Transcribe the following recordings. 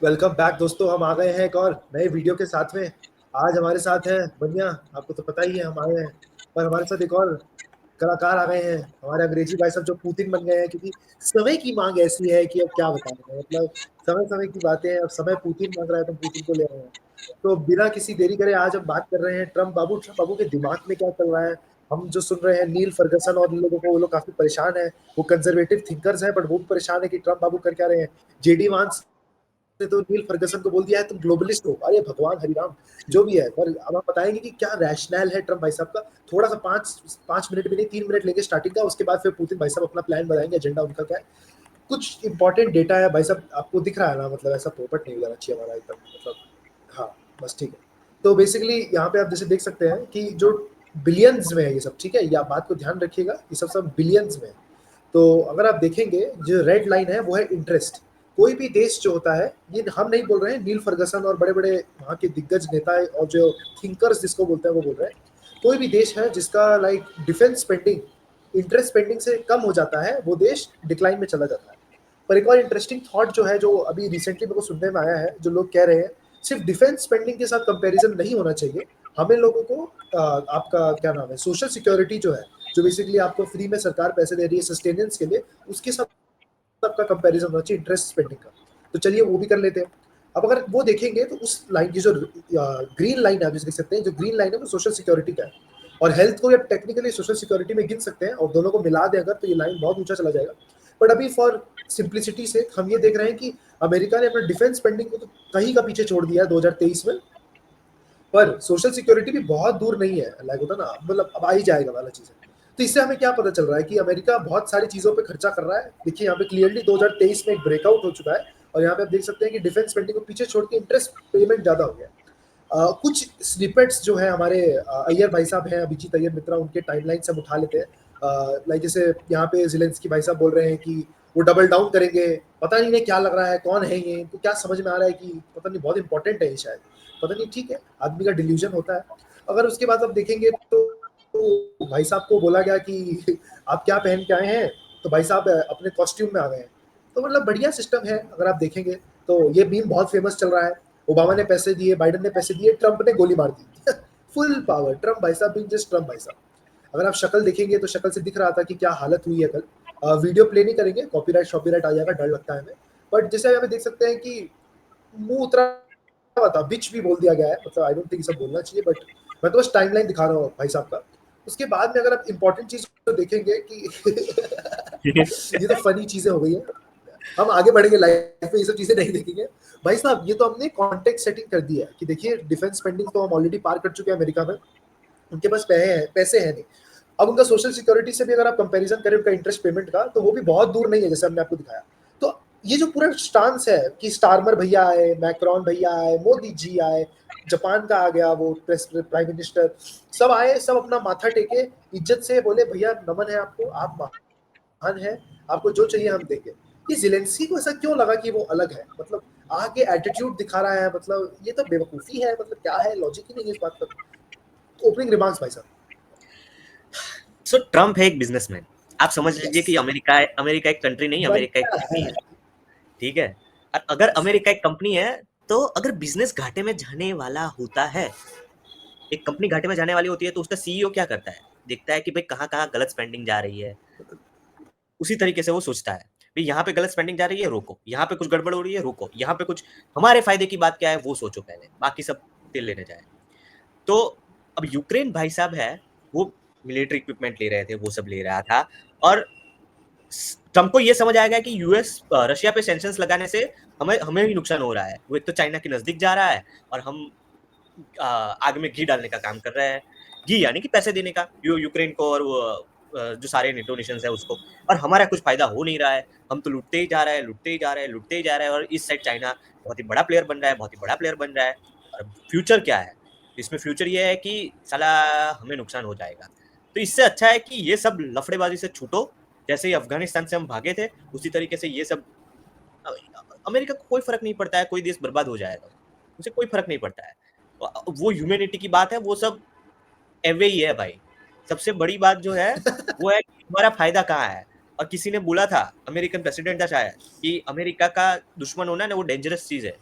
Welcome back दोस्तों। हम आ गए हैं एक और नए वीडियो के साथ में। आज हमारे साथ है बनिया, आपको तो पता ही है हम आए हैं। पर हमारे साथ एक और कलाकार आ गए हैं, हमारे अंग्रेजी भाई साहब जो पुतिन बन गए हैं, क्योंकि समय की मांग ऐसी है कि अब क्या बताएं। मतलब समय समय की बातें हैं, अब समय पुतिन मांग रहा है तो पुतिन को ले रहे हैं। तो बिना किसी देरी करे आज हम बात कर रहे हैं ट्रम्प बाबू के दिमाग में क्या चल रहा है। हम जो सुन रहे हैं नील फर्गसन और इन लोगों को, वो लोग काफी परेशान है। वो कंजर्वेटिव थिंकर्स हैं, बट वो भी परेशान है कि ट्रम्प बाबू कर क्या रहे हैं। जेडी वांस ने तो नील फर्गसन को बोल दिया है तुम ग्लोबलिस्ट हो। अरे भगवान हरिराम, जो भी है। पर अब आप बताएंगे कि क्या रैशनल है ट्रम्प भाई साहब का। थोड़ा सा पांच पांच मिनट भी नहीं, 3 मिनट लेंगे स्टार्टिंग का, उसके बाद फिर पुतिन भाई साहब अपना प्लान बताएंगे, एजेंडा उनका क्या है। कुछ इंपॉर्टेंट डेटा है भाई साहब, आपको दिख रहा है ना। मतलब ऐसा पोपट नहीं हो जाना चाहिए हमारा एकदम, मतलब हाँ बस ठीक है। तो बेसिकली यहाँ पे आप जैसे देख सकते हैं कि जो बिलियंस में है ये सब, ठीक है, ये आप बात को ध्यान रखिएगा, ये सब सब बिलियंस में है। तो अगर आप देखेंगे जो रेड लाइन है वो है इंटरेस्ट। कोई भी देश जो होता है, ये हम नहीं बोल रहे हैं, नील फर्गसन और बड़े बड़े वहाँ के दिग्गज नेता और जो थिंकर्स जिसको बोलते हैं वो बोल रहे हैं। कोई भी देश है जिसका like defence spending interest spending से कम हो जाता है, वो देश डिक्लाइन में चला जाता है। पर एक और इंटरेस्टिंग थॉट जो है, जो अभी रिसेंटली मेरे को सुनने में आया है, जो लोग कह रहे हैं सिर्फ डिफेंस स्पेंडिंग के साथ कंपैरिजन नहीं होना चाहिए। हमें लोगों को आपका क्या नाम है, सोशल सिक्योरिटी जो है, जो बेसिकली आपको फ्री में सरकार पैसे दे रही है सस्टेनेंस के लिए, उसके साथ आपका कंपैरिजन होना चाहिए इंटरेस्ट स्पेंडिंग का। तो चलिए वो भी कर लेते हैं। अब अगर वो देखेंगे तो उस लाइन की जो ग्रीन लाइन है, आप देख सकते हैं, जो ग्रीन लाइन है वो सोशल सिक्योरिटी का है। और हेल्थ को या टेक्निकली सोशल सिक्योरिटी में गिन सकते हैं, और दोनों को मिला दें अगर, तो ये लाइन बहुत ऊंचा चला जाएगा। बट अभी फॉर सिंप्लिसिटी से हम ये देख रहे हैं कि अमेरिका ने अपना डिफेंस स्पेंडिंग को तो कहीं का पीछे छोड़ दिया है 2023 में। पर सोशल सिक्योरिटी भी बहुत दूर नहीं है, लाइक होता ना, मतलब अब आ ही जाएगा वाला चीज है। तो इससे हमें क्या पता चल रहा है कि अमेरिका बहुत सारी चीजों पे खर्चा कर रहा है। देखिए यहाँ पे क्लियरली 2023 में एक ब्रेकआउट हो चुका है, और यहाँ पे आप देख सकते हैं कि डिफेंस स्पेंडिंग को पीछे छोड़ के इंटरेस्ट पेमेंट ज्यादा हो गया। कुछ स्निपेट्स जो है हमारे अय्यर भाई साहब हैं, अभिजीत अय्यर मित्रा, उनके टाइमलाइन से हम उठा लेते हैं। लाइक जैसे यहाँ पे ज़ेलेंस्की भाई साहब बोल रहे हैं कि वो डबल डाउन करेंगे। पता नहीं इन्हें क्या लग रहा है, कौन है ये, तो क्या समझ में आ रहा है कि पता नहीं बहुत इंपॉर्टेंट है ये शायद, पता नहीं, ठीक है, आदमी का डिल्यूजन होता है। अगर उसके बाद आप देखेंगे तो भाई साहब को बोला गया कि आप क्या पहन के आए हैं, तो भाई साहब अपने कॉस्ट्यूम में आ गए हैं। तो मतलब बढ़िया सिस्टम है अगर आप देखेंगे। तो ये मीम बहुत फेमस चल रहा है। ओबामा ने पैसे दिए, बाइडेन ने पैसे दिए, ट्रंप ने गोली मार दी। फुल पावर ट्रंप भाई साहब, बिन जस्ट ट्रंप भाई साहब। अगर आप शक्ल देखेंगे तो शक्ल से दिख रहा था कि क्या हालत हुई है कल। वीडियो प्ले नहीं करेंगे, कॉपीराइट शॉपीराइट आ जाएगा, डर लगता है हमें। बट जैसे यहाँ पे देख सकते हैं कि मुंह उतरा हुआ था, बिच भी बोल दिया गया है। मतलब आई डोंट थिंक सब बोलना चाहिए, बट मैं तो बस टाइमलाइन दिखा रहा हूँ भाई साहब का। उसके बाद में अगर आप इंपॉर्टेंट चीज तो देखेंगे कि ये तो फनी चीजें हो गई है। हम आगे बढ़ेंगे लाइफ में, ये सब चीजें नहीं देखेंगे। भाई साहब ये तो हमने कॉन्टेक्स्ट सेटिंग कर दी है कि देखिए डिफेंस स्पेंडिंग तो हम ऑलरेडी पार कर चुके हैं अमेरिका में, उनके पास पैसे हैं नहीं। अब उनका सोशल सिक्योरिटी से भी अगर आप कंपैरिजन करें उनका इंटरेस्ट पेमेंट का, तो वो भी बहुत दूर नहीं है, जैसे हमने आपको दिखाया। तो ये जो पूरा स्टांस है कि स्टारमर भैया आए, मैक्रोन भैया आए, मोदी जी आए, जापान का आ गया वो प्राइम मिनिस्टर, सब आए, सब अपना माथा टेके इज्जत से बोले भैया नमन है आपको, आप महान है, आपको जो चाहिए हम देंगे। ये ज़ेलेंस्की को ऐसा क्यों लगा कि वो अलग है, मतलब आगे एटीट्यूड दिखा रहा है, मतलब ये तो बेवकूफ़ी है, मतलब क्या है, लॉजिक ही नहीं है इस बात का। ओपनिंग रिमार्क्स भाई साहब। सो ट्रम्प है एक बिजनेसमैन। आप समझ लीजिए कि यस, अमेरिका एक कंट्री नहीं, अमेरिका एक बनता कंपनी है। है। ठीक है। और अगर यस, अमेरिका एक कंपनी है, तो अगर बिजनेस घाटे में जाने वाला होता है, एक कंपनी घाटे में जाने वाली होती है, तो उसका सीईओ क्या करता है, देखता है कि भाई कहाँ कहाँ गलत स्पेंडिंग जा रही है। उसी तरीके से वो सोचता है भाई यहाँ पे गलत स्पेंडिंग जा रही है, रोको। यहाँ पे कुछ गड़बड़ हो रही है, रोको। यहाँ पे कुछ हमारे फायदे की बात क्या है वो सोचो पहले, बाकी सब तेल लेने जाए। तो अब यूक्रेन भाई साहब है, वो मिलिट्री इक्विपमेंट ले रहे थे, वो सब ले रहा था। और ट्रंप को ये समझ आएगा कि यूएस रशिया पे सैंक्शंस लगाने से हमें हमें ही नुकसान हो रहा है। वो एक तो चाइना के नजदीक जा रहा है, और हम आग में घी डालने का काम कर रहे हैं। घी यानी कि पैसे देने का यूक्रेन को, और वो जो सारे नेटो नेशंस है उसको। और हमारा कुछ फायदा हो नहीं रहा है, हम तो लुटते ही जा रहे हैं, लुटते ही जा रहे हैं, लुटते ही जा रहे हैं। और इस साइड चाइना बहुत ही बड़ा प्लेयर बन रहा है, बहुत ही बड़ा प्लेयर बन रहा है। और फ्यूचर क्या है इसमें? फ्यूचर ये है कि साला हमें नुकसान हो जाएगा। तो इससे अच्छा है कि ये सब लफड़ेबाजी से छूटो। जैसे ही अफगानिस्तान से हम भागे थे, उसी तरीके से ये सब। अमेरिका को कोई फर्क नहीं पड़ता है कोई देश बर्बाद हो जाए तो, उसे कोई फर्क नहीं पड़ता है। वो ह्यूमैनिटी की बात है, वो सब एवे ही है भाई। सबसे बड़ी बात जो है वो है कि हमारा फायदा कहाँ है। और किसी ने बोला था, अमेरिकन प्रेसिडेंट था शायद, कि अमेरिका का दुश्मन होना ना वो डेंजरस चीज है।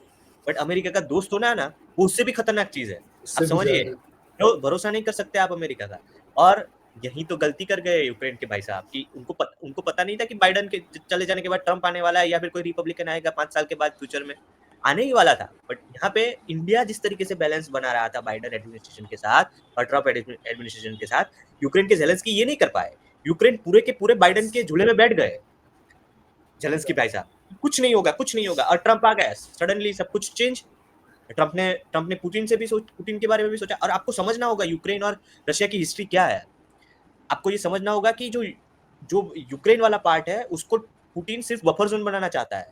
बट अमेरिका का दोस्त होना है ना, वो उससे भी खतरनाक चीज है। आप उससे भी समझिए, ज्यादा। तो भरोसा नहीं कर सकते आप अमेरिका का। और यही तो गलती कर गए यूक्रेन के भाई साहब कि उनको पता नहीं था कि बाइडन के चले जाने के बाद ट्रंप आने वाला है या फिर कोई रिपब्लिकन आएगा 5 साल के बाद फ्यूचर में, आने ही वाला था। बट यहाँ पे इंडिया जिस तरीके से बैलेंस बना रहा था बाइडन एडमिनिस्ट्रेशन के साथ और ट्रंप एडमिनिस्ट्रेशन के साथ, यूक्रेन के जेलेंस्की ये नहीं कर पाए। यूक्रेन पूरे के पूरे बाइडन के झूले में बैठ गए। जेलेंस्की भाई साहब कुछ नहीं होगा, कुछ नहीं होगा, और ट्रंप आ गया, सडनली सब कुछ चेंज। ट्रंप ने पुतिन के बारे में भी सोचा। और आपको समझना होगा यूक्रेन और रशिया की हिस्ट्री क्या है। आपको ये समझना होगा कि जो जो यूक्रेन वाला पार्ट है उसको पुतिन सिर्फ बफर जोन बनाना चाहता है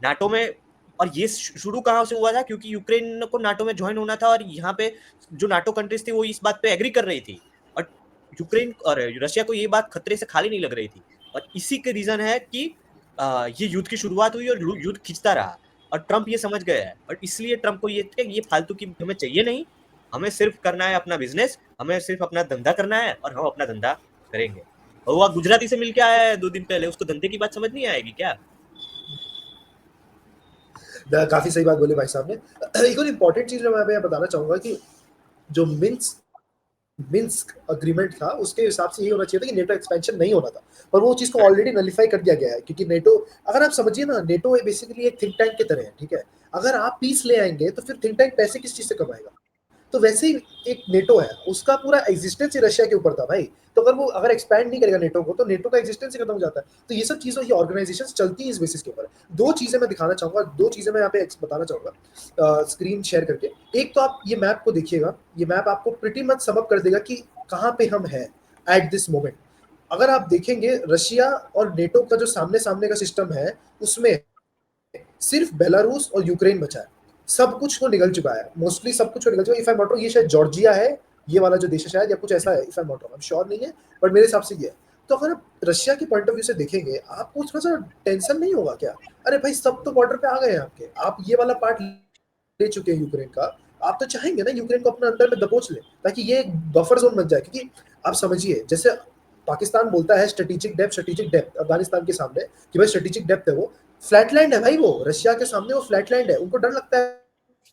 नाटो में। और ये शुरू कहाँ से हुआ था, क्योंकि यूक्रेन को नाटो में ज्वाइन होना था और यहाँ पे जो नाटो कंट्रीज थी वो इस बात पे एग्री कर रही थी, और यूक्रेन और रशिया को ये बात खतरे से खाली नहीं लग रही थी। और इसी के रीजन है कि ये युद्ध की शुरुआत हुई और युद्ध खिंचता रहा। और ट्रंप ये समझ गया है, और इसलिए ट्रंप को ये फालतू की हमें चाहिए नहीं। हमें सिर्फ करना है अपना बिजनेस, हमें सिर्फ अपना धंधा करना है, और हम अपना धंधा करेंगे। और वो गुजराती से मिलके आया है 2 दिन पहले, उसको धंधे की बात समझ नहीं आएगी क्या? काफी सही बात बोली भाई साहब ने। एक और इम्पोर्टेंट चीज मैं यहाँ बताना चाहूंगा कि जो मिन्स्क अग्रीमेंट था उसके हिसाब से ये होना चाहिए था कि नेटो एक्सपेंशन नहीं होना था, पर वो चीज को ऑलरेडी नलिफाई कर दिया गया है। क्योंकि नेटो, अगर आप समझिए ना, नेटो बेसिकली एक थिंक टैंक की तरह है, ठीक है। अगर आप पीस ले आएंगे तो फिर थिंक टैंक पैसे किस चीज से कमाएगा? तो वैसे ही एक नेटो है, उसका पूरा एग्जिस्टेंस ही रशिया के ऊपर था भाई। तो अगर एक्सपैंड नहीं करेगा नेटो को, तो नेटो का एग्जिस्टेंस ही खत्म हो जाता है। तो ये सब चीजों की ऑर्गेनाइजेशन चलती है इस बेसिस के ऊपर। दो चीजें मैं दिखाना चाहूंगा, दो चीजें मैं यहाँ पे बताना चाहूंगा स्क्रीन शेयर करके। एक तो आप ये मैप को देखिएगा, ये मैप आपको प्रिटी मच समअप कर देगा कि कहाँ पे हम हैं एट दिस मोमेंट। अगर आप देखेंगे रशिया और नेटो का जो सामने सामने का सिस्टम है, उसमें सिर्फ बेलारूस और यूक्रेन बचा है। सब कुछ को निकल चुका है, मोस्टली सब कुछ को निकल चुका है। इफ आई नॉट रॉन्ग, ये शायद जॉर्जिया है, ये वाला जो देश है शायद, या कुछ ऐसा है। If I not wrong, I am sure नहीं है, बट मेरे हिसाब से ये है। तो अगर आप रशिया के पॉइंट ऑफ व्यू से देखेंगे, आपको थोड़ा सा टेंशन नहीं होगा क्या? अरे भाई, सब तो बॉर्डर पे आ गए हैं आपके, आप ये वाला पार्ट ले चुके हैं यूक्रेन का। आप तो चाहेंगे ना यूक्रेन को अपने अंदर में दबोच ले, ताकि ये एक बफर जोन बन जाए। क्योंकि आप समझिए, जैसे पाकिस्तान बोलता है स्ट्रेटेजिक डेप्थ अफगानिस्तान के सामने, कि भाई स्ट्रेटेजिक डेप्थ है, वो फ्लैटलैंड है भाई। वो रशिया के सामने वो फ्लैटलैंड है। उनको डर लगता है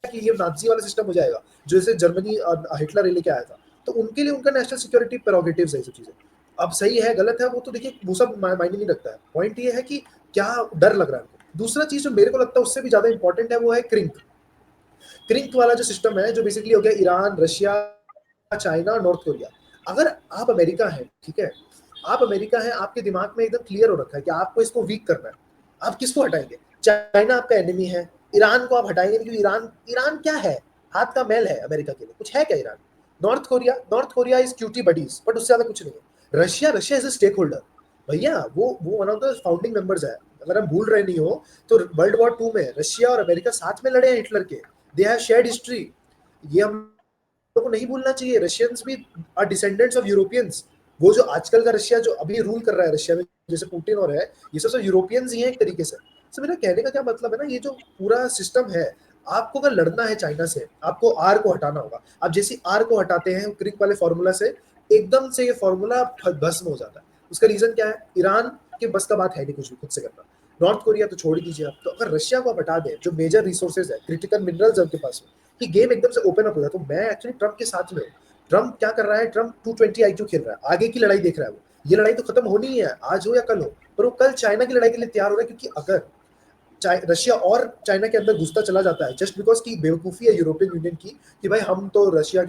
कि ये नाजी वाला सिस्टम हो जाएगा, जो जैसे जर्मनी और हिटलर लेके आया था। तो उनके लिए उनका नेशनल सिक्योरिटी प्रेरोगेटिव्स है, ये सब चीजें। अब सही है गलत है वो तो देखिए, वो सब मायने नहीं रखता है। पॉइंट ये है कि क्या डर लग रहा है उनको। दूसरा चीज जो मेरे को लगता है उससे भी ज्यादा इंपॉर्टेंट है, वो है क्रिंक वाला जो सिस्टम है, जो बेसिकली हो गया Iran, Russia, China, north Korea. अगर आप अमेरिका है, ठीक है, आप अमेरिका है, आपके दिमाग में एकदम क्लियर हो रखा है कि आपको इसको वीक करना है। आप किसको हटाएंगे? चाइना आपका एनिमी है, ईरान को आप हटाएंगे क्योंकि ईरान ईरान क्या है? हाथ का मैल है अमेरिका के लिए, कुछ है क्या Iran? North Korea is cutie buddies, but उससे ज्यादा कुछ नहीं है। Russia is a stake holder भैया। वो one of the founding members है। अगर हम भूल रहे नहीं हो, तो वर्ल्ड वॉर 2 में रशिया और अमेरिका साथ में लड़े हैं हिटलर के। They have shared history. ये हम लोग को नहीं भूलना चाहिए। रशियंस भी आर डिसेंडेंट्स ऑफ यूरोपियंस। वो जो आजकल का रशिया जो अभी रूल कर रहा है रशिया में, जैसे पुतिन और है, ये सब यूरोपियंस ही हैं एक तरीके से। तो मेरा कहने का क्या मतलब है ना, ये जो पूरा सिस्टम है, आपको अगर लड़ना है चाइना से, आपको आर को हटाना होगा। आप जैसे आर को हटाते हैं क्रिक वाले फॉर्मूला से, एकदम से ये फॉर्मूला भस्म हो जाता है। उसका रीजन क्या है? ईरान के बस का बात है नहीं कुछ भी खुद से करना। नॉर्थ कोरिया तो छोड़ दीजिए आप। तो अगर रशिया को आप हटा दें, जो मेजर रिसोर्सेज है, क्रिटिकल मिनरल्स है उनके पास में, कि गेम एकदम से ओपन अप हो जाए। तो मैं एक्चुअली ट्रम्प के साथ में हूँ। ट्रम्प क्या कर रहा है? ट्रम्प 220 IQ खेल रहा है, आगे की लड़ाई देख रहा है वो। ये लड़ाई तो खत्म होनी ही है, आज हो या कल हो, पर वो कल चाइना की लड़ाई के लिए तैयार हो रहा है। क्योंकि अगर रशिया और चाइना के अंदर घुसता चला जाता है, जस्ट बिकॉज की बेवकूफी है यूरोपियन यूनियन की, कि भाई हमको रशिया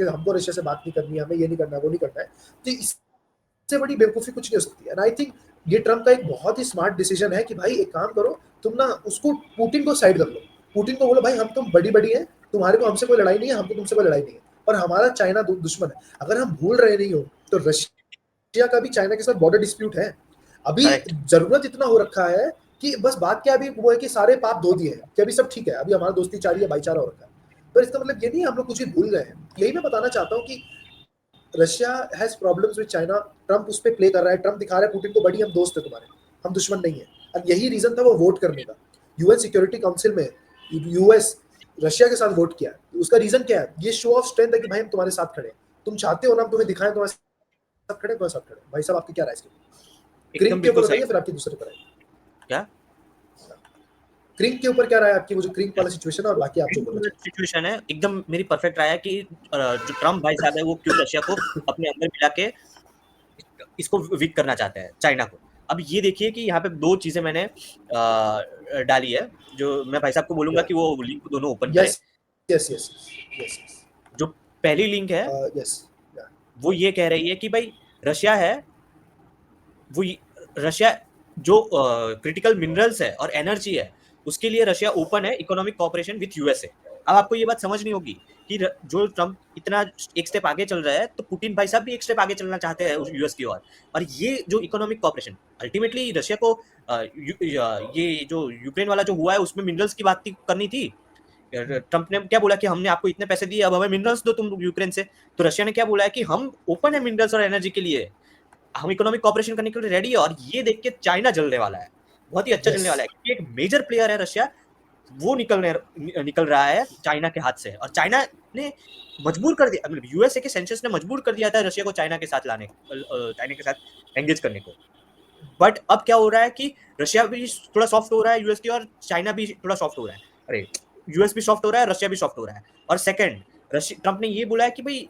से बात नहीं करनी है, हमें ये नहीं करना है, वो नहीं करना है, तो इससे बड़ी बेवकूफी कुछ नहीं हो सकती है। एंड आई थिंक ये ट्रम्प का एक बहुत ही स्मार्ट डिसीजन है कि भाई एक काम करो, तुम ना उसको पुतिन को साइड कर लो। पुतिन को बोलो भाई हम तुम बड़ी बड़ी है, तुम्हारे को हमसे कोई लड़ाई नहीं है, हमको तुमसे कोई लड़ाई नहीं है, और हमारा चाइना दुश्मन है। अगर हम भूल रहे नहीं हो, तो रशिया का भी चाइना के साथ बॉर्डर डिस्प्यूट है। अभी करेक्ट। जरूरत इतना हो रखा है कि बस बात क्या अभी वो है कि सारे पाप धो दिए हैं, कि अभी सब ठीक है, अभी हमारा दोस्ती चारी है, भाईचारा हो रखा है। पर इसका मतलब ये नहीं हम लोग कुछ भी भूल गए हैं। यही मैं बताना चाहता हूँ कि Russia has problems with China. Trump उस पर प्ले कर रहा है। ट्रम्प दिखा रहा है पुतिन को, बड़ी हम दोस्त है तुम्हारे, हम दुश्मन नहीं है। और यही रीजन था वो वोट करने का। यूएन सिक्योरिटी काउंसिल में यूएस रशिया के साथ वोट किया। उसका रीजन क्या है? ये शो ऑफ स्ट्रेंथ है कि भाई हम तुम्हारे साथ खड़े हैं। तुम चाहते हो ना हम तुम्हें दिखाएं तुम्हारे साथ खड़े, तुम्हारे साथ खड़े। भाई साहब आपकी क्या राय है इसके? एकदम क्रिंक के ऊपर बिल्कुल सही। बताइए, फिर आपकी दूसरे पर आएगी। क्या? क्रिंक के ऊपर क्या राय है आपकी, वो जो क्रिंक वाला सिचुएशन है, और बाकी आप जो बोलना चाहते सिचुएशन है एकदम मेरी परफेक्ट राय है कि जो ट्रम्प भाई साहब है वो क्यों रशिया को अपने अंदर मिला के इसको वीक करना चाहते हैं चाइना को। अब ये देखिए कि यहाँ पे दो चीजें मैंने डाली है, जो मैं भाई साहब को बोलूंगा कि वो लिंक दोनों ओपन करें। यस यस यस यस जो पहली लिंक है यस वो ये कह रही है कि भाई रशिया है, वो रशिया जो क्रिटिकल मिनरल्स है और एनर्जी है उसके लिए रशिया ओपन है इकोनॉमिक कोऑपरेशन विथ यूएसए। अब आपको ये बात समझ नहीं होगी कि जो ट्रम्प इतना एक स्टेप आगे चल रहा है तो पुतिन भाई साहब भी एक स्टेप आगे चलना चाहते हैं यूएस की ओर। और ये जो इकोनॉमिक कोऑपरेशन अल्टीमेटली रशिया को ये जो यूक्रेन वाला जो हुआ है उसमें मिनरल्स की बात करनी थी। ट्रम्प ने क्या बोला कि हमने आपको इतने पैसे दिए, अब हमें मिनरल्स दो तुम यूक्रेन से। तो रशिया ने क्या बोला है कि हम ओपन है मिनरल्स और एनर्जी के लिए, हम इकोनॉमिक कॉपरेशन करने के लिए रेडी है। और ये देख के चाइना जलने वाला है, बहुत ही अच्छा जलने वाला है, क्योंकि एक मेजर प्लेयर है रशिया, वो निकल रहा है चाइना के हाथ से। और चाइना ने मजबूर कर दिया, यूएसए के सेंसस ने मजबूर कर दिया था रशिया को चाइना के साथ चाइना के साथ एंगेज करने को। बट अब क्या हो रहा है कि रशिया भी थोड़ा सॉफ्ट हो रहा है यूएस की, और चाइना भी थोड़ा सॉफ्ट हो रहा है। अरे यूएस भी सॉफ्ट हो रहा है, रशिया भी सॉफ्ट हो रहा है। और सेकंड, ट्रम्प ने ये बोला है कि भाई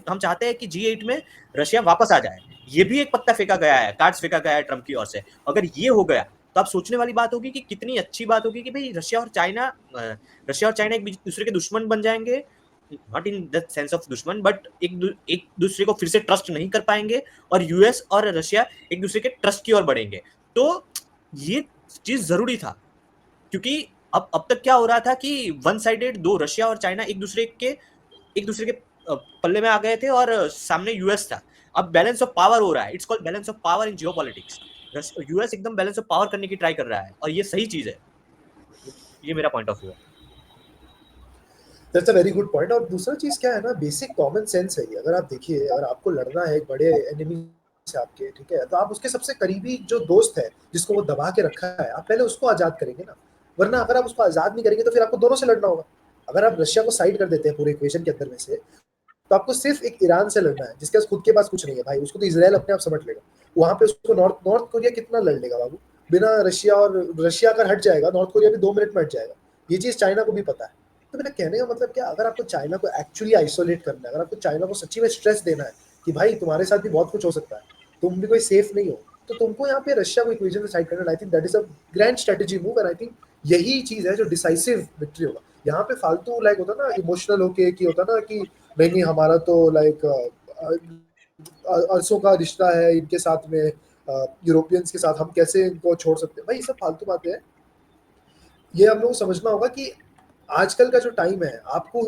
हम चाहते हैं कि G8 में रशिया वापस आ जाए। ये भी एक पत्ता फेंका गया है, कार्ड्स फेंका गया है ट्रम्प की ओर से। अगर ये हो गया तो आप सोचने वाली बात होगी कि कितनी अच्छी बात होगी कि भाई रशिया और चाइना एक दूसरे के दुश्मन बन जाएंगे। Not in the sense of दुश्मन, बट एक दूसरे को फिर से ट्रस्ट नहीं कर पाएंगे, और यूएस और रशिया एक दूसरे के ट्रस्ट की ओर बढ़ेंगे। तो ये चीज जरूरी था, क्योंकि अब तक क्या हो रहा था कि वन साइडेड दो रशिया और चाइना एक दूसरे के पल्ले में आ गए थे और सामने यूएस था। अब बैलेंस ऑफ पावर हो रहा है, it's called balance of power in geopolitics. US एकदम बैलेंस ऑफ पावर करने की ट्राई कर रहा है, और ये सही चीज है। ये मेरा पॉइंट ऑफ व्यू है। That's a very good point. और दूसरा चीज क्या है ना, बेसिक कॉमन सेंस है ये। अगर आप देखिए, अगर आपको लड़ना है एक बड़े एनिमी से आपके, ठीक है, तो आप उसके सबसे करीबी जो दोस्त है जिसको वो दबा के रखा है, आप पहले उसको आजाद करेंगे ना। वरना अगर आप उसको आजाद नहीं करेंगे तो फिर आपको दोनों से लड़ना होगा। अगर आप रशिया को साइड कर देते हैं पूरे इक्वेशन के अंदर में से, तो आपको सिर्फ एक ईरान से लड़ना है जिसके पास खुद के पास कुछ नहीं है भाई। उसको तो इजराइल अपने आप समझ लेगा। वहां पे उसको नॉर्थ कोरिया कितना लड़ लेगा बाबू बिना रशिया। और रशिया अगर हट जाएगा, नॉर्थ कोरिया भी 2 मिनट में हट जाएगा। ये चीज चाइना को भी पता है। तो मेरा कहने का मतलब क्या, अगर आपको चाइना को एक्चुअली आइसोलेट करना है, अगर आपको चाइना को सच्ची में स्ट्रेस देना है कि भाई तुम्हारे साथ भी बहुत कुछ हो सकता है, तुम भी कोई सेफ नहीं हो, तो तुमको यहाँ पे रशिया को इक्वेशन से साइड करना। I think that is a grand strategy move, and I think यही चीज है जो डिसाइसिव विक्ट्री होगा। यहाँ पे फालतू लाइक होता ना इमोशनल होके कि होता ना कि नहीं नहीं हमारा तो लाइक अरसों का रिश्ता है इनके साथ में, यूरोपियंस के साथ, हम कैसे इनको छोड़ सकते हैं। भाई ये सब फालतू बातें हैं। ये हम लोग को समझना होगा कि आजकल का जो टाइम है, आपको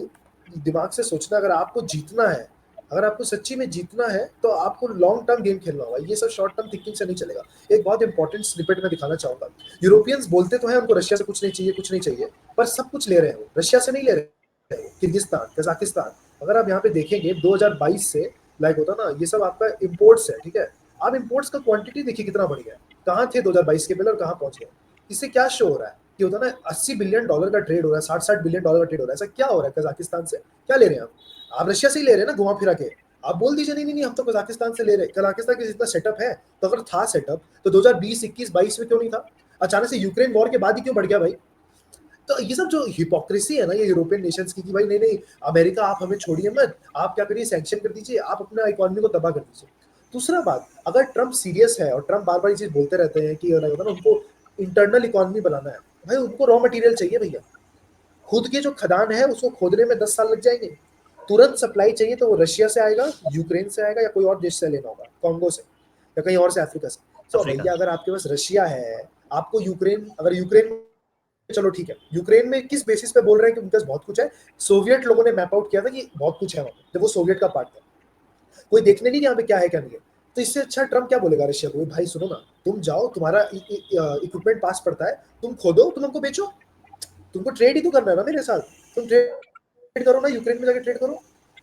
दिमाग से सोचना, अगर आपको जीतना है, अगर आपको सच्ची में जीतना है, तो आपको लॉन्ग टर्म गेम खेलना होगा। ये सब शॉर्ट टर्म थिंकिंग से नहीं चलेगा। एक बहुत इंपॉर्टेंट स्निपेट में दिखाना चाहूंगा। यूरोपियंस बोलते तो हैं उनको रशिया से कुछ नहीं चाहिए, कुछ नहीं चाहिए, पर सब कुछ ले रहे हैं वो, रशिया से नहीं ले रहे हैं। किर्गिस्तान, कजाकिस्तान, अगर आप यहाँ पे देखेंगे 2022 से लाइक होता ना, ये सब आपका इम्पोर्ट्स है, ठीक है। आप इम्पोर्ट्स का क्वांटिटी देखिए कितना बढ़ गया है। कहाँ थे 2022 के पहले और कहाँ पहुंच गए। इससे क्या शो हो रहा है कि होता ना $80 बिलियन का ट्रेड हो रहा है, 60 बिलियन का ट्रेड हो रहा है। ऐसा क्या हो रहा है कजाकिस्तान से? क्या ले रहे हैं आप रशिया से ही ले रहे हैं ना, घुमा फिरा के। आप बोल दीजिए नहीं नहीं नहीं हम तो कजाकिस्तान से ले रहे हैं। कजाकिस्तान के जितना सेटअप है, तो अगर था सेटअप तो 2020, 21, 22 में क्यों नहीं था? अचानक से यूक्रेन वॉर के बाद ही क्यों बढ़ गया भाई? तो ये सब जो हिपोक्रेसी है ना ये यूरोपियन नेशंस की, कि भाई नहीं नहीं अमेरिका आप हमें छोड़िए मत, आप क्या करिए सैंक्शन कर दीजिए, आप अपना इकोनॉमी को तबाह कर दीजिए। दूसरा बात, अगर ट्रम्प सीरियस है और ट्रम्प बार बार ये चीज बोलते रहते हैं कि उनको इंटरनल इकोनॉमी बनाना है, भाई उनको रॉ मटेरियल चाहिए भैया। खुद के जो खदान है उसको खोदने में 10 साल लग जाएंगे। तुरंत सप्लाई चाहिए तो वो रशिया से आएगा, यूक्रेन से आएगा, या कोई और देश से लेना होगा, कॉन्गो से या कहीं और से, अफ्रीका से। तो अफ्रीका भैया अगर आपके पास रशिया है, आपको यूक्रेन, अगर यूक्रेन, चलो ठीक है, यूक्रेन में किस बेसिस पे बोल रहे हैं कि उनके पास बहुत कुछ है? सोवियत लोगों ने मैप आउट किया था कि बहुत कुछ है वहां पे, जब वो सोवियत का पार्ट था। कोई देखने नहीं यहाँ पे क्या है क्या नहीं है। तो इससे अच्छा ट्रम्प क्या बोलेगा रशिया को, भाई सुनो ना, तुम जाओ, तुम्हारा इक्विपमेंट पास पड़ता है, तुम खोदो, तुम हमको बेचो। तुमको ट्रेड ही तो करना है ना मेरे साथ, तुम ट्रेड करो ना, यूक्रेन में जाके ट्रेड करो,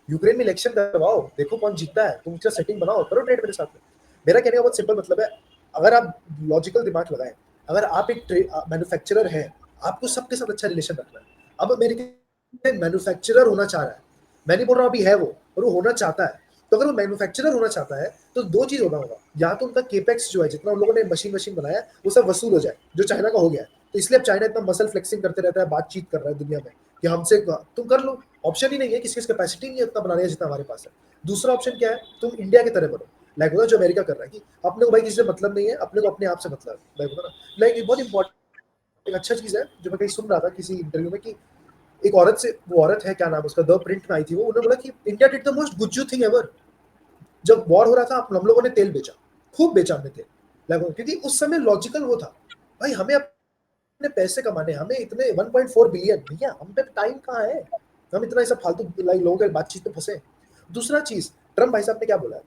यूक्रेन में इलेक्शन करवाओ, देखो कौन जीतता है, तुम उसका सेटिंग बनाओ, करो ट्रेड मेरे साथ में। मेरा कहने का बहुत सिंपल मतलब है, अगर आप लॉजिकल दिमाग लगाएं, अगर आप एक मैन्युफैक्चरर है, आपको सबके साथ अच्छा रिलेशन रखना है। अब अमेरिका मैन्युफैक्चरर होना चाह रहा है, मैं नहीं बोल रहा अभी है वो, और वो होना चाहता है। तो अगर वो मैन्युफैक्चरर होना चाहता है तो दो चीज होना होगा, या तो उनका केपेक्स जो है, जितना उन लोगों ने मशीन बनाया है, वो सब वसूल हो जाए, जो चाइना का हो गया है। तो इसलिए अब चाइना इतना मसल फ्लेक्सिंग करते रहता है, बातचीत कर रहा है दुनिया में कि हमसे तुम कर लो, ऑप्शन ही नहीं है, किसी की कैपेसिटी नहीं है उतना बनाने का जितना हमारे पास है। दूसरा ऑप्शन क्या है, तुम इंडिया की तरह बनो, लाइक होता है जो अमेरिका कर रहा है कि अपने को भाई किसी से मतलब नहीं है, अपने को अपने आप से मतलब है, लाइक होता है ना, लाइक बहुत इंपॉर्टेंट एक अच्छा चीज है जो मैं कहीं सुन रहा था किसी इंटरव्यू में कि एक औरत से, वो औरत है क्या नाम उसका, द प्रिंट में आई थी वो, उन्होंने बोला कि India did the most Gujju thing ever. जब वॉर हो रहा था हम लोगों ने तेल बेचा, खूब बेचा हमने तेल, लाइक क्योंकि उस समय लॉजिकल वो था, भाई हमें अपने पैसे कमाने, हमें इतने 1.4 बिलियन, भैया हम पे टाइम कहाँ है, हम इतना ऐसा फालतू लाइक लोगों के बातचीत में फंसे। दूसरा चीज, ट्रम्प भाई साहब ने क्या बोला है,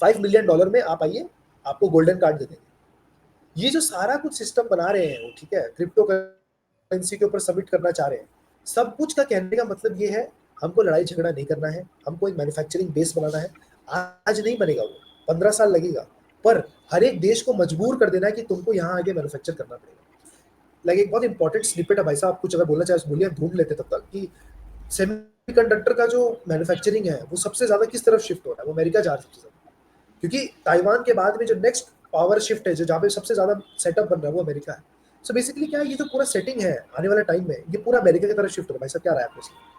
$5 मिलियन में आप आइए, आपको गोल्डन कार्ड दे देंगे। ये जो सारा कुछ सिस्टम बना रहे हैं वो, ठीक है, क्रिप्टो करेंसी के ऊपर सबमिट करना चाह रहे हैं, सब कुछ का कहने का मतलब ये है, हमको लड़ाई झगड़ा नहीं करना है, हमको एक मैन्युफैक्चरिंग बेस बनाना है। आज नहीं बनेगा वो, 15 साल लगेगा, पर हर एक देश को मजबूर कर देना है कि तुमको यहाँ आगे मैन्युफैक्चर करना पड़ेगा। लाइक एक बहुत इंपॉर्टेंट स्निपेट है भाई साहब, कुछ अगर बोलना चाहे बोलिए, ढूंढ लेते तब तक कि सेमीकंडक्टर का जो मैन्युफैक्चरिंग है वो सबसे ज्यादा किस तरफ शिफ्ट हो रहा है, वो अमेरिका जा रहा है सबसे ज्यादा, क्योंकि ताइवान के बाद में जो नेक्स्ट पावर शिफ्ट है, जो जहाँ पे सबसे ज्यादा सेटअप बन रहा है वो अमेरिका है। सो बेसिकली क्या है, ये जो पूरा सेटिंग है आने वाले टाइम में, ये पूरा अमेरिका की तरफ शिफ्ट हो रहा है। भाई साहब क्या राय है आपको इसमें?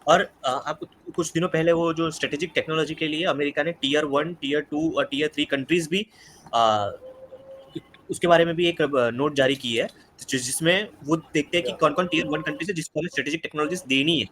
और आप कुछ दिनों पहले वो जो स्ट्रेटेजिक टेक्नोलॉजी के लिए अमेरिका ने टीयर 1, टीयर 2 और टीयर 3 कंट्रीज भी उसके बारे में भी एक नोट जारी की है, जिसमें वो देखते हैं कि कौन कौन टीयर 1 कंट्रीज है जिसको हमें स्ट्रेटेजिक टेक्नोलॉजीज देनी है,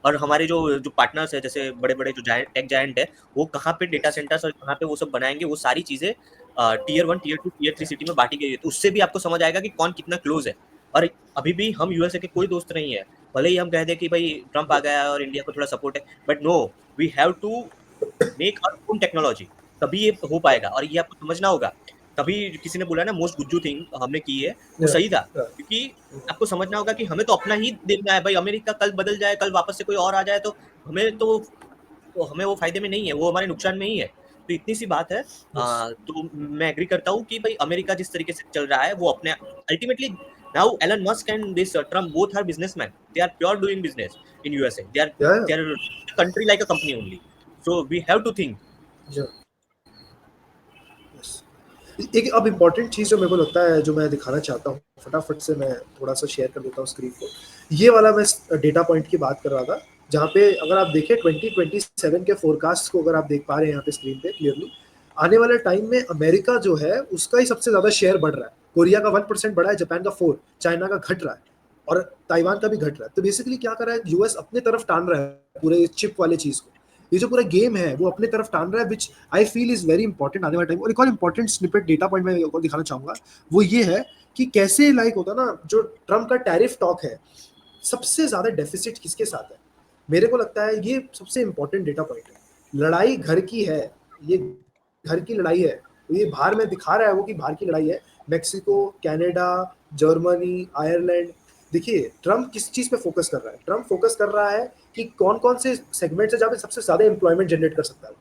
और हमारे जो जो पार्टनर्स है, जैसे बड़े बड़े जो टेक जायंट है, वो कहाँ पे डेटा सेंटर्स और कहाँ पे वो सब बनाएंगे, वो सारी चीजें टीयर 1, टीयर 2, टीयर 3 सिटी में बांटी गई है। तो उससे भी आपको समझ आएगा कि कौन कितना क्लोज है। और अभी भी हम यूएसए के कोई दोस्त नहीं है, भले ही हम कह दें कि भाई ट्रम्प आ गया और इंडिया को थोड़ा सपोर्ट है, but no, we have to make our own technology, तभी ये हो पाएगा। और ये आपको समझना होगा, तभी किसी ने बोला ना मोस्ट गुज्जू थिंग हमने की है, वो सही था, क्योंकि आपको समझना होगा कि हमें तो अपना ही देखना है भाई। अमेरिका कल बदल जाए, कल वापस से कोई और आ जाए, तो हमें वो फायदे में नहीं है, वो हमारे नुकसान में ही है। तो इतनी सी बात है। तो मैं एग्री करता हूँ कि भाई अमेरिका जिस तरीके से चल रहा है, वो अपने ultimately now Elon Musk and this Trump both are businessman, they are pure doing business in USA, they are country like a company only, so we have to think. एक अब इम्पॉर्टेंट चीज़ जो मेरे को लगता है, जो मैं दिखाना चाहता हूँ, फटाफट से मैं थोड़ा सा शेयर कर देता हूँ स्क्रीन को। ये वाला मैं डेटा पॉइंट की बात कर रहा था, जहाँ पे अगर आप देखें 2027 के फोरकास्ट को, अगर आप देख पा रहे हैं यहाँ पे स्क्रीन पे क्लियरली, आने वाले टाइम में अमेरिका जो है उसका ही सबसे ज्यादा शेयर बढ़ रहा है। कोरिया का 1% बढ़ा है, जापान का 4%, चाइना का घट रहा है, और ताइवान का भी घट रहा है। तो बेसिकली क्या कर रहा है, यूएस अपने तरफ टान रहा है पूरे चिप वाले चीज को, ये जो पूरा गेम है वो अपने तरफ टान रहा है, which I feel is very important आने वाले टाइम। और एक और इंपॉर्टेंट स्निपेट डेटा पॉइंट मैं और दिखाना चाहूंगा, वो ये है कि कैसे लाइक होता ना, जो ट्रम्प का टैरिफ टॉक है, सबसे ज्यादा डेफिसिट किसके साथ है, मेरे को लगता है ये सबसे इंपॉर्टेंट डेटा पॉइंट है। लड़ाई घर की है, ये घर की लड़ाई है, तो ये बाहर में दिखा रहा है वो कि बाहर की लड़ाई है। मेक्सिको, कनाडा, जर्मनी, आयरलैंड, देखिए ट्रम्प किस चीज पे फोकस कर रहा है, ट्रम्प फोकस कर रहा है कि कौन कौन से सेगमेंट है जहाँ पे सबसे ज्यादा एम्प्लॉयमेंट जनरेट कर सकता है।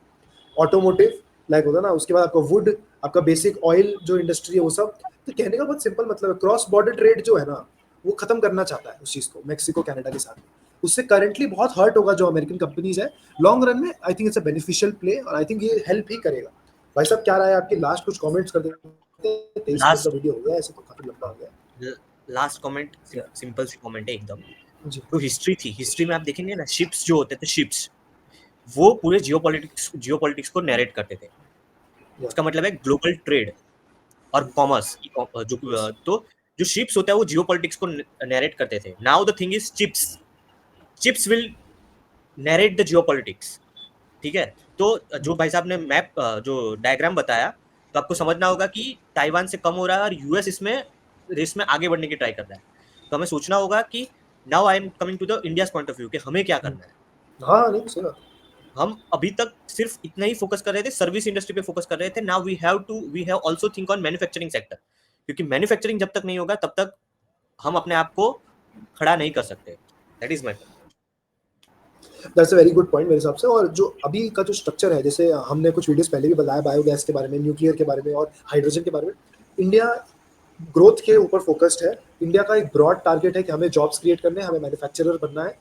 ऑटोमोटिव, लाइक होता है ना, उसके बाद आपका वुड, आपका बेसिक ऑयल जो इंडस्ट्री है वो सब। तो कहने का बहुत सिंपल मतलब है, क्रॉस बॉर्डर ट्रेड जो है ना, वो खत्म करना चाहता है उस चीज को, मेक्सिको कनाडा के साथ। उससे करंटली बहुत हर्ट होगा जो अमेरिकन कंपनीज है, लॉन्ग रन में I think it's a beneficial play, और आई थिंक ये हेल्प ही करेगा। भाई साहब क्या राय है आपकी, लास्ट कुछ कमेंट्स कर देते हैं, 23 मिनट का लास्ट वीडियो हो गया, ऐसे तो काफी लंबा हो गया। Last comment, Yeah. सिंपल सी कमेंट है एकदम। जी तो हिस्ट्री थी, हिस्ट्री में आप देखेंगे ना, शिप्स जो होते थे, शिप्स वो पूरे जियोपॉलिटिक्स को नैरेट करते थे। या उसका मतलब है ग्लोबल ट्रेड और कॉमर्स, जो तो जो शिप्स होता है वो जियोपॉलिटिक्स को नैरेट करते थे। Now the thing is chips, chips will narrate the geopolitics, ठीक है। तो जो भाई साहब ने मैप, जो डायग्राम बताया, तो आपको समझना होगा कि ताइवान से कम हो रहा है और यूएस इसमें रेस में आगे बढ़ने की ट्राई कर रहा है। तो हमें सोचना होगा कि now I am coming to the India's point of view कि हमें क्या करना है। हाँ नहीं सही बात। हम अभी तक सिर्फ इतना ही फोकस कर रहे थे, सर्विस इंडस्ट्री पे फोकस कर रहे थे। Now we have also think on manufacturing sector, क्योंकि मैन्युफैक्चरिंग जब तक नहीं होगा तब तक हम अपने आप को खड़ा नहीं कर सकते। That is my point. That's a very good point मेरे हिसाब से। और जो अभी का जो स्ट्रक्चर है, जैसे हमने कुछ वीडियोस पहले भी बताया बायोगैस के बारे में, न्यूक्लियर के बारे में और हाइड्रोजन के बारे में, इंडिया ग्रोथ के ऊपर फोकस्ड है। इंडिया का एक ब्रॉड टारगेट है कि हमें जॉब्स क्रिएट करने हैं, हमें मैन्युफैक्चरर बनना है।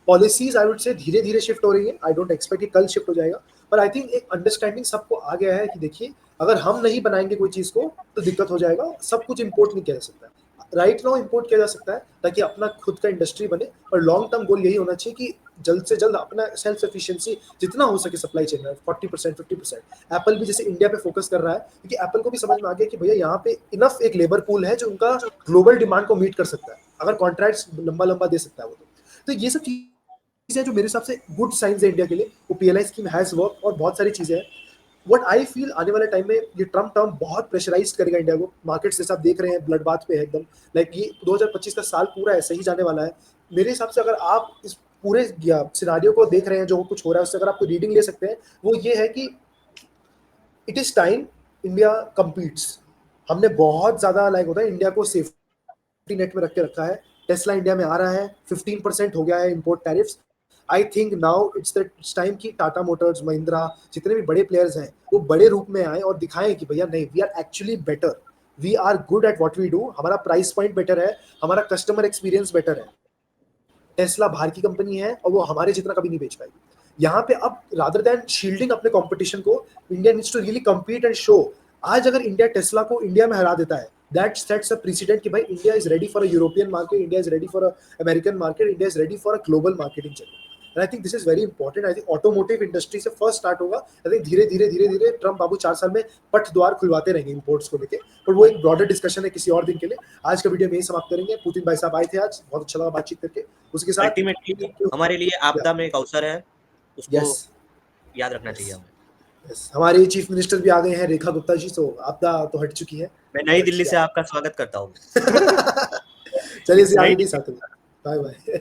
पॉलिसीज आई वुड से धीरे धीरे शिफ्ट हो रही है, आई डोंट एक्सपेक्ट कि कल शिफ्ट हो जाएगा, पर आई थिंक एक अंडरस्टैंडिंग सबको आ गया है कि देखिए अगर हम नहीं बनाएंगे कोई चीज़ को तो दिक्कत हो जाएगा, सब कुछ इम्पोर्ट नहीं किया जा सकता। राइट नाउ इंपोर्ट किया जा सकता है ताकि अपना खुद का इंडस्ट्री बने, और लॉन्ग टर्म गोल यही होना चाहिए कि जल्द से जल्द अपना सेल्फ सफिशिएंसी जितना हो सके सप्लाई चेन में 40% 50%। एप्पल भी जैसे इंडिया पे फोकस कर रहा है क्योंकि एप्पल को भी समझ में आ गया कि भैया यहाँ पे इनफ एक लेबर पूल है जो उनका ग्लोबल डिमांड को मीट कर सकता है, अगर कॉन्ट्रैक्ट्स लंबा लंबा दे सकता है वो। तो ये सब चीजें जो मेरे हिसाब से गुड साइंस है इंडिया के लिए, वो पीएलआई स्कीम हैज वर्क, और बहुत सारी चीजें हैं। व्हाट आई फील आने वाले टाइम में ये ट्रम्प टर्म बहुत प्रेशराइज करेगा इंडिया को। मार्केट्स जैसे आप देख रहे हैं ब्लड बाथ पे है एकदम, लाइक ये 2025 का साल पूरा ऐसे ही जाने वाला है मेरे हिसाब से। अगर आप इस पूरे सिनारियो को देख रहे हैं जो कुछ हो रहा है उससे अगर आपको रीडिंग ले सकते हैं, वो ये है कि it is time India competes. हमने बहुत ज्यादा लाइक होता है इंडिया को सेफ्टी नेट में रख के रखा है। टेस्ला इंडिया में आ रहा है, 15% हो गया है import tariffs. I think now it's time कि टाटा मोटर्स, महिंद्रा, जितने भी बड़े प्लेयर्स हैं वो बड़े रूप में आए और दिखाएं कि भैया नहीं, we are actually better, we are good at what we do, हमारा प्राइस पॉइंट बेटर है, हमारा कस्टमर एक्सपीरियंस बेटर है। टेस्ला बाहर की कंपनी है और वो हमारे जितना कभी नहीं बेच पाएगी। यहाँ पे अब रादर देन शील्डिंग अपने कंपटीशन को, India needs to really compete and show. आज अगर इंडिया टेस्ला को इंडिया में हरा देता है, दैट सेट्स अ प्रेसिडेंट कि भाई India is ready for a European market, India is ready for a American market, India is ready for a global market in general. And I think this is very important. I think automotive industry से first start होगा। I think धीरे धीरे धीरे धीरे Trump बाबू 4 साल में पट द्वार खुलवाते रहेंगे इंपोर्ट्स को लेके, पर वो एक ब्रॉडर डिस्कशन है किसी और दिन के लिए। आज का वीडियो में यही समाप्त करेंगे। पुतिन भाई साहब आए थे आज, बहुत अच्छा लगा बातचीत करके। उसके साथ अल्टीमेटली हमारे लिए आपदा में एक अवसर है, उसको यस याद रखना चाहिए हमें। यस, हमारे चीफ मिनिस्टर भी आ गए हैं, रेखा गुप्ता जी, तो आपदा तो हट चुकी है। मैं नई दिल्ली से आपका स्वागत करता हूँ। चलिए नई आगे भी साथ में, बाय बाय।